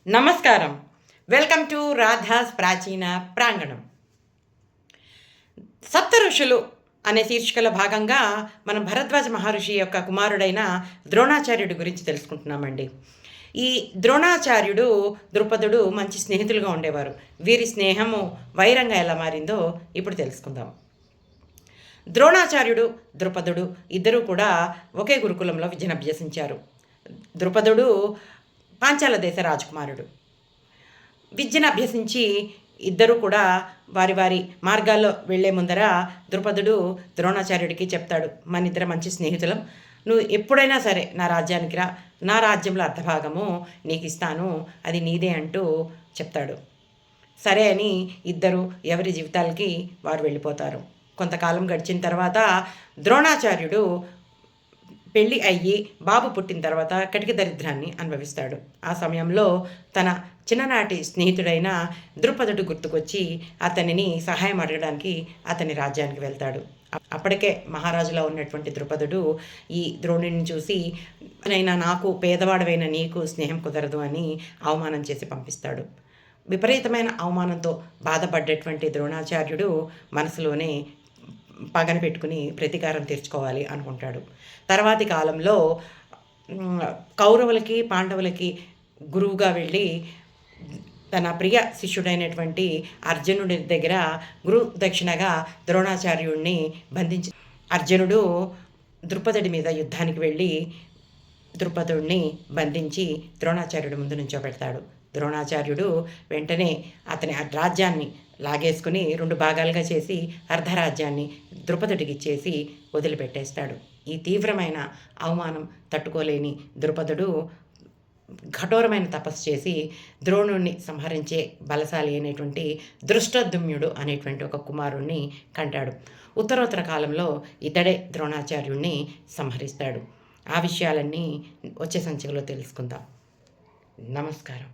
నమస్కారం. Welcome to Radha's ప్రాచీన ప్రాంగణం. సప్త ఋషులు అనే శీర్షికలో భాగంగా మనం భరద్వాజ మహర్షి యొక్క కుమారుడైన ద్రోణాచార్యుడి గురించి తెలుసుకుంటున్నామండి. ఈ ద్రోణాచార్యుడు, ద్రుపదుడు మంచి స్నేహితులుగా ఉండేవారు. వీరి స్నేహము వైరంగా ఎలా మారిందో ఇప్పుడు తెలుసుకుందాం. ద్రోణాచార్యుడు, ద్రుపదుడు ఇద్దరూ కూడా ఒకే గురుకులంలో విద్యను అభ్యసించారు. ద్రుపదుడు పాంచాల దేశ రాజకుమారుడు. విద్యను అభ్యసించి ఇద్దరు కూడా వారి వారి మార్గాల్లో వెళ్లే ముందర ద్రుపదుడు ద్రోణాచార్యుడికి చెప్తాడు, మన ఇద్దరు మంచి స్నేహితులం, నువ్వు ఎప్పుడైనా సరే నా రాజ్యానికి రా, నా రాజ్యంలో అర్ధభాగము నీకు ఇస్తాను, అది నీదే అంటూ చెప్తాడు. సరే అని ఇద్దరు ఎవరి జీవితాలకి వారు వెళ్ళిపోతారు. కొంతకాలం గడిచిన తర్వాత ద్రోణాచార్యుడు పెళ్ళి అయ్యి బాబు పుట్టిన తర్వాత కటిక దరిద్రాన్ని అనుభవిస్తాడు. ఆ సమయంలో తన చిన్ననాటి స్నేహితుడైన ద్రుపదుడు గుర్తుకొచ్చి అతనిని సహాయం అడగడానికి అతని రాజ్యానికి వెళ్తాడు. అప్పటికే మహారాజులో ఉన్నటువంటి ద్రుపదుడు ఈ ద్రోణుడిని చూసి, నైనా నాకు పేదవాడవైన నీకు స్నేహం కుదరదు అని అవమానం చేసి పంపిస్తాడు. విపరీతమైన అవమానంతో బాధపడ్డటువంటి ద్రోణాచార్యుడు మనసులోనే పగన పెట్టుకుని ప్రతీకారం తీర్చుకోవాలి అనుకుంటాడు. తర్వాతి కాలంలో కౌరవులకి పాండవులకి గురువుగా వెళ్ళి తన ప్రియ శిష్యుడైనటువంటి అర్జునుడి దగ్గర గురు దక్షిణగా ద్రోణాచార్యుడిని బంధించి అర్జునుడు ద్రుపదుడి మీద యుద్ధానికి వెళ్ళి ద్రుపదుడిని బంధించి ద్రోణాచార్యుడి ముందు నుంచోబెడతాడు. ద్రోణాచార్యుడు వెంటనే అతని రాజ్యాన్ని లాగేసుకుని 2 భాగాలుగా చేసి అర్ధరాజ్యాన్ని ద్రుపదుడికి ఇచ్చేసి వదిలిపెట్టేస్తాడు. ఈ తీవ్రమైన అవమానం తట్టుకోలేని ద్రుపదుడు కఠోరమైన తపస్సు చేసి ద్రోణుడిని సంహరించే బలశాలి అయినటువంటి దృష్టద్యుమ్నుడు అనేటువంటి ఒక కుమారుణ్ణి కంటాడు. ఉత్తరోత్తర కాలంలో ఇతడే ద్రోణాచార్యుడిని సంహరిస్తాడు. ఆ విషయాలన్నీ వచ్చే సంచికలో తెలుసుకుందాం. నమస్కారం.